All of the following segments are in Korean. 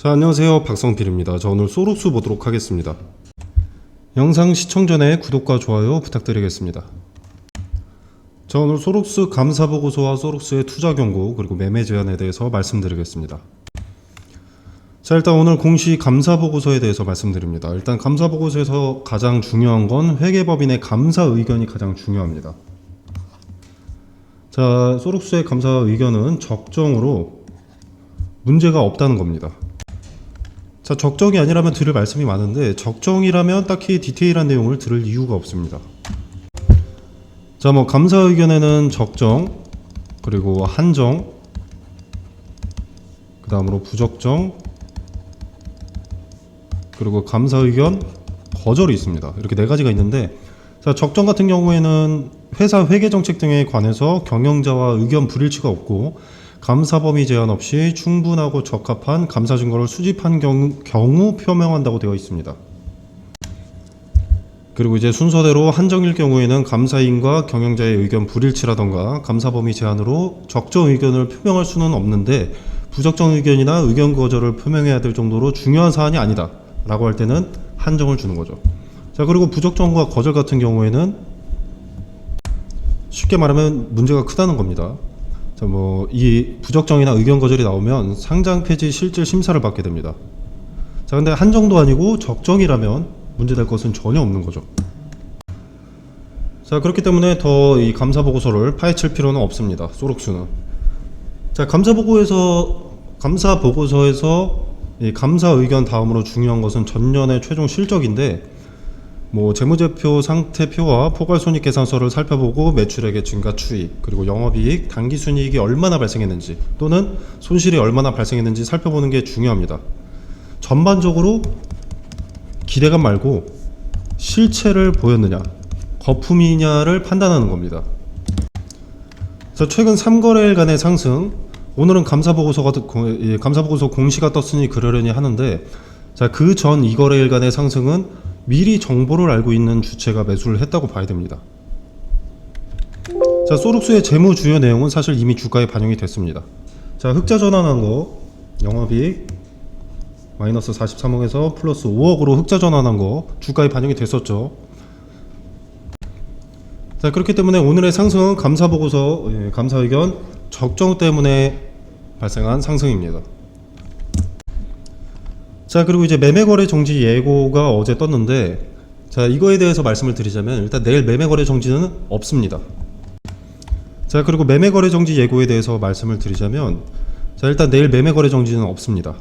자, 안녕하세요. 박성필입니다. 저 오늘 소록스 보도록 하겠습니다. 영상 시청 전에 구독과 좋아요 부탁드리겠습니다. 자, 오늘 소록스 감사보고서와 소록스의 투자 경고 그리고 매매 제한에 대해서 말씀드리겠습니다. 자, 일단 오늘 공시 감사보고서에 대해서 말씀드립니다. 일단 감사보고서에서 가장 중요한 건 회계법인의 감사 의견이 가장 중요합니다. 자, 소록스의 감사 의견은 적정으로 문제가 없다는 겁니다. 자, 적정이 아니라면 들을 말씀이 많은데 적정이라면 딱히 디테일한 내용을 들을 이유가 없습니다. 자, 감사 의견에는 적정, 그리고 한정, 그 다음으로 부적정, 그리고 감사 의견, 거절이 있습니다. 이렇게 네 가지가 있는데, 자, 적정 같은 경우에는 회사 회계 정책 등에 관해서 경영자와 의견 불일치가 없고 감사 범위 제한 없이 충분하고 적합한 감사 증거를 수집한 경우 표명한다고 되어 있습니다. 그리고 이제 순서대로 한정일 경우에는 감사인과 경영자의 의견 불일치라던가 감사 범위 제한으로 적정 의견을 표명할 수는 없는데 부적정 의견이나 의견 거절을 표명해야 될 정도로 중요한 사안이 아니다 라고 할 때는 한정을 주는 거죠. 자, 그리고 부적정과 거절 같은 경우에는 쉽게 말하면 문제가 크다는 겁니다. 자, 이 부적정이나 의견 거절이 나오면 상장 폐지 실질 심사를 받게 됩니다. 자, 근데 한정도 아니고 적정이라면 문제될 것은 전혀 없는 거죠. 자, 그렇기 때문에 더 이 감사 보고서를 파헤칠 필요는 없습니다. 소록스는. 자, 감사 보고서에서 이 감사 의견 다음으로 중요한 것은 전년의 최종 실적인데 재무제표 상태표와 포괄손익계산서를 살펴보고 매출액의 증가 추이, 그리고 영업이익, 당기순이익이 얼마나 발생했는지 또는 손실이 얼마나 발생했는지 살펴보는 게 중요합니다. 전반적으로 기대감 말고 실체를 보였느냐, 거품이냐를 판단하는 겁니다. 자, 최근 3거래일 간의 상승, 오늘은 감사보고서 공시가 떴으니 그러려니 하는데, 자, 그 전 2거래일 간의 상승은 미리 정보를 알고 있는 주체가 매수를 했다고 봐야 됩니다. 자, 소록스의 재무 주요 내용은 사실 이미 주가에 반영이 됐습니다. 자, 흑자 전환한 거 영업이익 마이너스 43억에서 플러스 5억으로 흑자 전환한 거 주가에 반영이 됐었죠. 자, 그렇기 때문에 오늘의 상승은 감사 보고서, 감사 의견 적정 때문에 발생한 상승입니다. 자, 그리고 이제 매매거래 정지 예고가 어제 떴는데, 자, 이거에 대해서 말씀을 드리자면 일단 내일 매매거래 정지는 없습니다. 자, 그리고 매매거래 정지 예고에 대해서 말씀을 드리자면, 자, 일단 내일 매매거래 정지는 없습니다.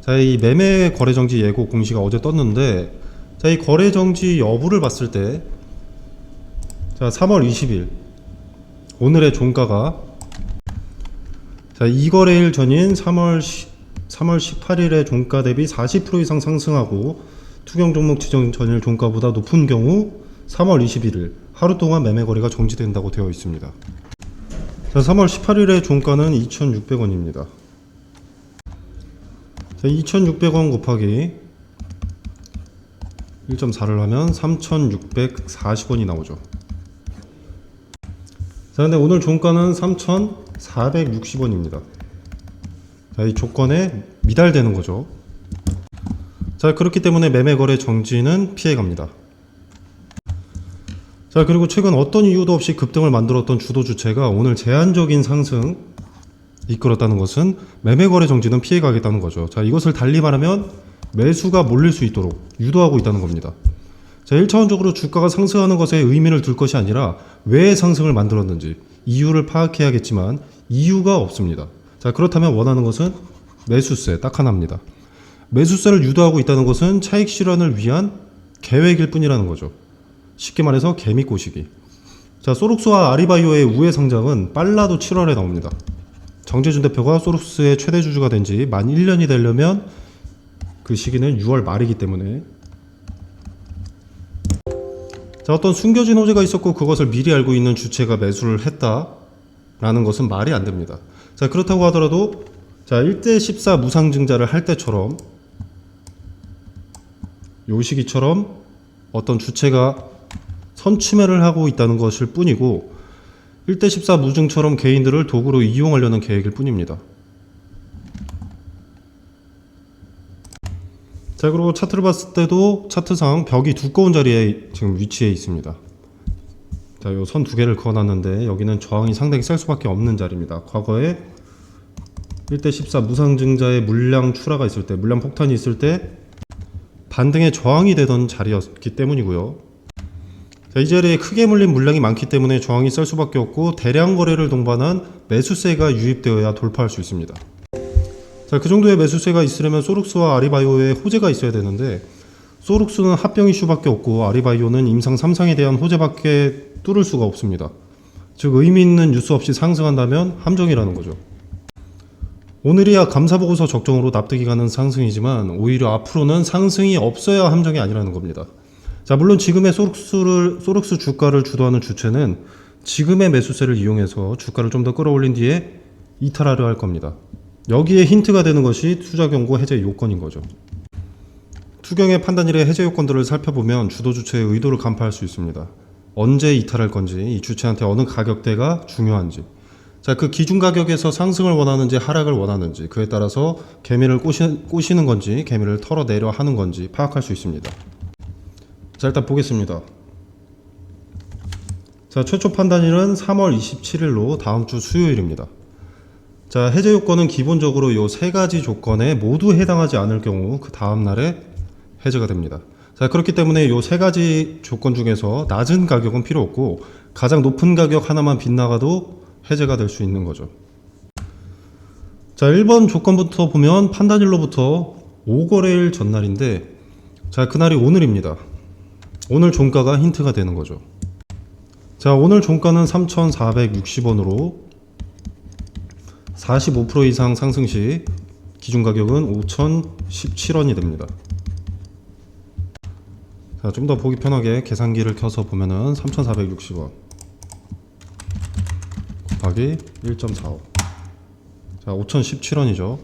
자, 이 매매거래 정지 예고 공시가 어제 떴는데, 자, 이 거래 정지 여부를 봤을 때, 자, 3월 20일 오늘의 종가가, 자, 2거래일 전인 3월 18일의 종가 대비 40% 이상 상승하고 투경 종목 지정 전일 종가보다 높은 경우 3월 21일 하루 동안 매매 거래가 정지된다고 되어 있습니다. 자, 3월 18일의 종가는 2,600원입니다. 자, 2,600원 곱하기 1.4를 하면 3,640원이 나오죠. 자, 근데 오늘 종가는 3,460원입니다. 자, 이 조건에 미달되는 거죠. 자, 그렇기 때문에 매매거래 정지는 피해갑니다. 자, 그리고 최근 어떤 이유도 없이 급등을 만들었던 주도 주체가 오늘 제한적인 상승 이끌었다는 것은 매매거래 정지는 피해가겠다는 거죠. 자, 이것을 달리 말하면 매수가 몰릴 수 있도록 유도하고 있다는 겁니다. 자, 1차원적으로 주가가 상승하는 것에 의미를 둘 것이 아니라 왜 상승을 만들었는지 이유를 파악해야겠지만 이유가 없습니다. 자, 그렇다면 원하는 것은 매수세 딱 하나입니다. 매수세를 유도하고 있다는 것은 차익 실현을 위한 계획일 뿐이라는 거죠. 쉽게 말해서 개미 꼬시기. 자, 소록스와 아리바이오의 우회 상장은 빨라도 7월에 나옵니다. 정재준 대표가 소록스의 최대 주주가 된 지 만 1년이 되려면 그 시기는 6월 말이기 때문에, 자, 어떤 숨겨진 호재가 있었고 그것을 미리 알고 있는 주체가 매수를 했다라는 것은 말이 안 됩니다. 자, 그렇다고 하더라도, 자, 1대14 무상증자를 할 때처럼 요 시기처럼 어떤 주체가 선취매를 하고 있다는 것일 뿐이고 1대14 무증처럼 개인들을 도구로 이용하려는 계획일 뿐입니다. 자, 그리고 차트를 봤을 때도 차트상 벽이 두꺼운 자리에 지금 위치해 있습니다. 자, 요 선 두 개를 그어놨는데 여기는 저항이 상당히 셀 수밖에 없는 자리입니다. 과거에 1대14 무상증자의 물량 출하가 있을 때, 물량 폭탄이 있을 때 반등의 저항이 되던 자리였기 때문이고요. 자, 이 자리에 크게 물린 물량이 많기 때문에 저항이 셀 수밖에 없고 대량 거래를 동반한 매수세가 유입되어야 돌파할 수 있습니다. 자, 그 정도의 매수세가 있으려면 소룩스와 아리바이오에 호재가 있어야 되는데 소룩스는 합병 이슈밖에 없고 아리바이오는 임상 3상에 대한 호재밖에 뚫을 수가 없습니다. 즉 의미 있는 뉴스 없이 상승한다면 함정이라는 거죠. 오늘이야 감사보고서 적정으로 납득이 가는 상승이지만 오히려 앞으로는 상승이 없어야 함정이 아니라는 겁니다. 자, 물론 지금의 소룩스 주가를 주도하는 주체는 지금의 매수세를 이용해서 주가를 좀 더 끌어올린 뒤에 이탈하려 할 겁니다. 여기에 힌트가 되는 것이 투자 경고 해제 요건인 거죠. 투경의 판단일의 해제 요건들을 살펴보면 주도 주체의 의도를 간파할 수 있습니다. 언제 이탈할 건지, 이 주체한테 어느 가격대가 중요한지, 자, 그 기준 가격에서 상승을 원하는지 하락을 원하는지, 그에 따라서 개미를 꼬시는 건지 개미를 털어내려 하는 건지 파악할 수 있습니다. 자, 일단 보겠습니다. 자, 최초 판단일은 3월 27일로 다음 주 수요일입니다. 자, 해제 요건은 기본적으로 요 세 가지 조건에 모두 해당하지 않을 경우 그 다음 날에 해제가 됩니다. 자, 그렇기 때문에 요 세 가지 조건 중에서 낮은 가격은 필요 없고 가장 높은 가격 하나만 빗나가도 해제가 될 수 있는 거죠. 자, 1번 조건부터 보면 판단일로부터 5거래일 전날인데, 자, 그날이 오늘입니다. 오늘 종가가 힌트가 되는 거죠. 자, 오늘 종가는 3,460원으로 45% 이상 상승 시 기준 가격은 5,017원이 됩니다. 자, 좀 더 보기 편하게 계산기를 켜서 보면은 3,460원 곱하기 1.45. 자, 5,017원이죠.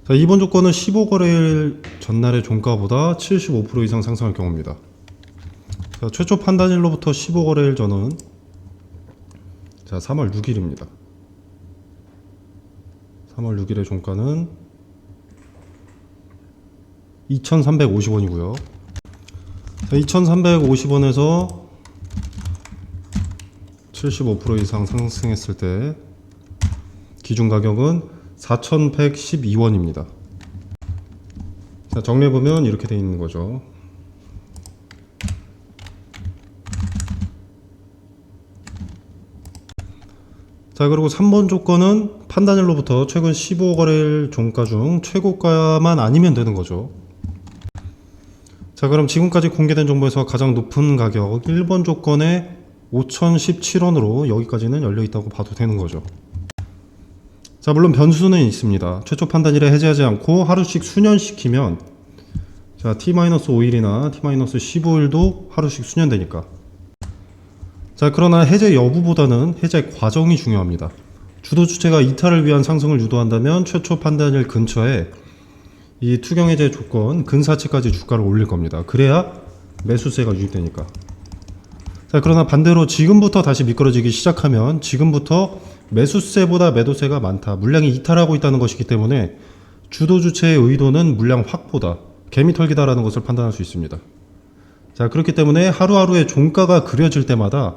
자, 이번 조건은 15거래일 전날의 종가보다 75% 이상 상승할 경우입니다. 자, 최초 판단일로부터 15거래일 전은 자, 3월 6일입니다. 3월 6일의 종가는 2,350원이고요. 자, 2,350원에서 75% 이상 상승했을 때 기준 가격은 4,112원입니다. 자, 정리해보면 이렇게 되어 있는 거죠. 자, 그리고 3번 조건은 판단일로부터 최근 15거래일 종가 중 최고가만 아니면 되는 거죠. 자, 그럼 지금까지 공개된 정보에서 가장 높은 가격 1번 조건에 5,017원으로 여기까지는 열려 있다고 봐도 되는 거죠. 자, 물론 변수는 있습니다. 최초 판단일에 해제하지 않고 하루씩 수년시키면 자, T-5일이나 T-15일도 하루씩 수년되니까. 자, 그러나 해제 여부보다는 해제 과정이 중요합니다. 주도 주체가 이탈을 위한 상승을 유도한다면 최초 판단일 근처에 이 투경 해제 조건 근사치까지 주가를 올릴 겁니다. 그래야 매수세가 유입되니까. 자, 그러나 반대로 지금부터 다시 미끄러지기 시작하면 지금부터 매수세보다 매도세가 많다, 물량이 이탈하고 있다는 것이기 때문에 주도 주체의 의도는 물량 확보다, 개미털기다라는 것을 판단할 수 있습니다. 자, 그렇기 때문에 하루하루의 종가가 그려질 때마다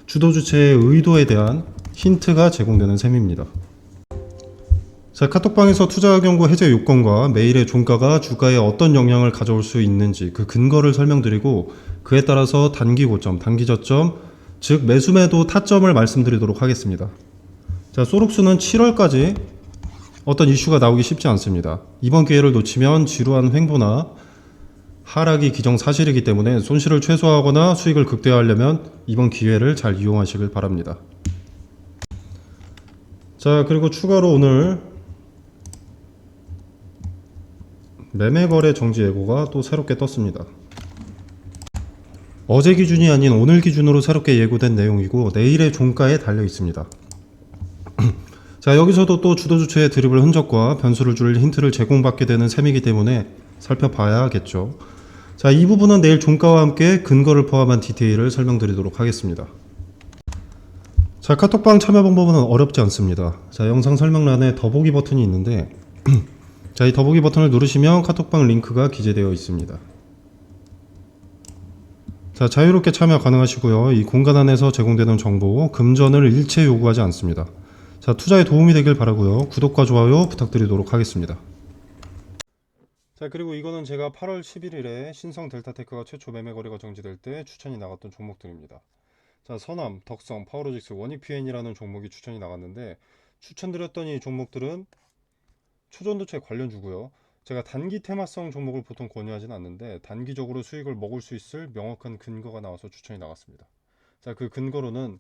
주도 주체의 의도에 대한 힌트가 제공되는 셈입니다. 자, 카톡방에서 투자 경고 해제 요건과 매일의 종가가 주가에 어떤 영향을 가져올 수 있는지 그 근거를 설명드리고 그에 따라서 단기 고점, 단기 저점, 즉 매수매도 타점을 말씀드리도록 하겠습니다. 자, 소룩스는 7월까지 어떤 이슈가 나오기 쉽지 않습니다. 이번 기회를 놓치면 지루한 횡보나 하락이 기정사실이기 때문에 손실을 최소화하거나 수익을 극대화하려면 이번 기회를 잘 이용하시길 바랍니다. 자, 그리고 추가로 오늘 매매거래 정지 예고가 또 새롭게 떴습니다. 어제 기준이 아닌 오늘 기준으로 새롭게 예고된 내용이고 내일의 종가에 달려 있습니다. 자, 여기서도 또 주도주체의 드리블 흔적과 변수를 줄 힌트를 제공받게 되는 셈이기 때문에 살펴봐야겠죠. 자, 이 부분은 내일 종가와 함께 근거를 포함한 디테일을 설명드리도록 하겠습니다. 자, 카톡방 참여 방법은 어렵지 않습니다. 자, 영상 설명란에 더보기 버튼이 있는데 자, 이 더보기 버튼을 누르시면 카톡방 링크가 기재되어 있습니다. 자, 자유롭게 참여 가능하시고요. 이 공간 안에서 제공되는 정보, 금전을 일체 요구하지 않습니다. 자, 투자에 도움이 되길 바라고요. 구독과 좋아요 부탁드리도록 하겠습니다. 자, 그리고 이거는 제가 8월 11일에 신성 델타테크가 최초 매매 거래가 정지될 때 추천이 나갔던 종목들입니다. 자, 서남, 덕성, 파워로직스, 원익PN이라는 종목이 추천이 나갔는데, 추천드렸던 이 종목들은 초전도체 관련주고요. 제가 단기 테마성 종목을 보통 권유하진 않는데, 단기적으로 수익을 먹을 수 있을 명확한 근거가 나와서 추천이 나갔습니다. 자, 그 근거로는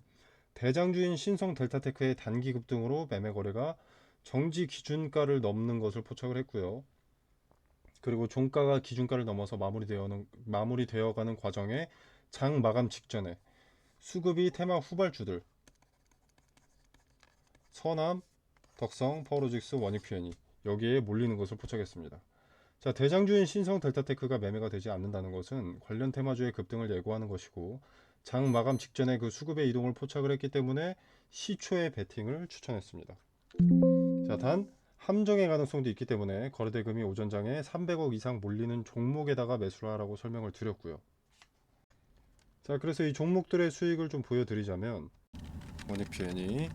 대장주인 신성 델타테크의 단기 급등으로 매매 거래가 정지 기준가를 넘는 것을 포착을 했고요. 그리고 종가가 기준가를 넘어서 마무리되어가는 과정에 장 마감 직전에 수급이 테마 후발주들 서남, 덕성, 파워로직스, 원익PN이 여기에 몰리는 것을 포착했습니다. 자, 대장주인 신성 델타테크가 매매가 되지 않는다는 것은 관련 테마주의 급등을 예고하는 것이고, 장 마감 직전에 그 수급의 이동을 포착을 했기 때문에 시초의 베팅을 추천했습니다. 자, 단 함정의 가능성도 있기 때문에 거래대금이 오전장에 300억 이상 몰리는 종목에다가 매수를 하라고 설명을 드렸고요. 자, 그래서 이 종목들의 수익을 좀 보여드리자면, 원익PN이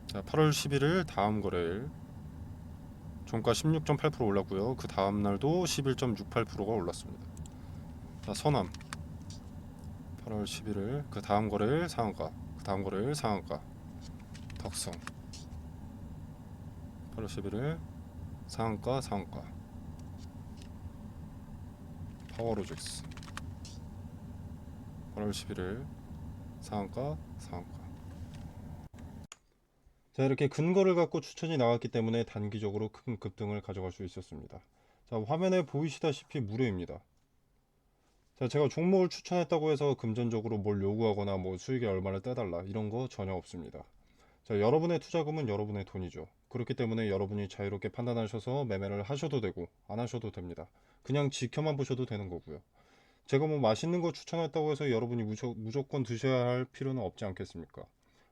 자, 8월 11일 다음 거래일 종가 16.8% 올랐고요. 그 다음 날도 11.68%가 올랐습니다. 자, 서남 8월 11일 그 다음 거래일 상한가, 그 다음 거래일 상한가. 덕성 8월 11일 상한가, 상한가. 파워로직스 8월 11일 상한가, 상한가. 자, 이렇게 근거를 갖고 추천이 나왔기 때문에 단기적으로 큰 급등을 가져갈 수 있었습니다. 자, 화면에 보이시다시피 무료입니다. 자, 제가 종목을 추천했다고 해서 금전적으로 뭘 요구하거나 뭐 수익에 얼마를 떼달라 이런 거 전혀 없습니다. 자, 여러분의 투자금은 여러분의 돈이죠. 그렇기 때문에 여러분이 자유롭게 판단하셔서 매매를 하셔도 되고 안 하셔도 됩니다. 그냥 지켜만 보셔도 되는 거고요. 제가 뭐 맛있는 거 추천했다고 해서 여러분이 무조건 드셔야 할 필요는 없지 않겠습니까?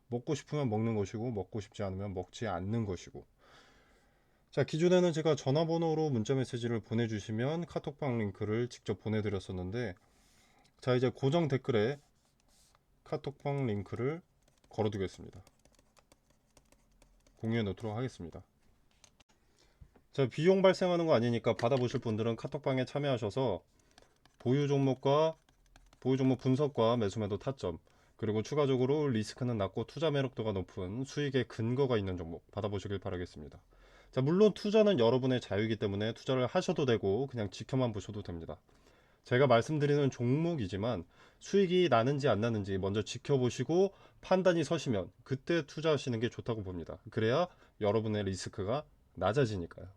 먹고 싶으면 먹는 것이고 먹고 싶지 않으면 먹지 않는 것이고. 자, 기존에는 제가 전화번호로 문자 메시지를 보내주시면 카톡방 링크를 직접 보내드렸었는데, 자, 이제 고정 댓글에 카톡방 링크를 걸어두겠습니다. 공유해 놓도록 하겠습니다. 자, 비용 발생하는 거 아니니까 받아보실 분들은 카톡방에 참여하셔서 보유 종목과 보유 종목 분석과 매수매도 타점, 그리고 추가적으로 리스크는 낮고 투자 매력도가 높은 수익의 근거가 있는 종목 받아보시길 바라겠습니다. 자, 물론 투자는 여러분의 자유이기 때문에 투자를 하셔도 되고 그냥 지켜만 보셔도 됩니다. 제가 말씀드리는 종목이지만 수익이 나는지 안 나는지 먼저 지켜보시고 판단이 서시면 그때 투자하시는 게 좋다고 봅니다. 그래야 여러분의 리스크가 낮아지니까요.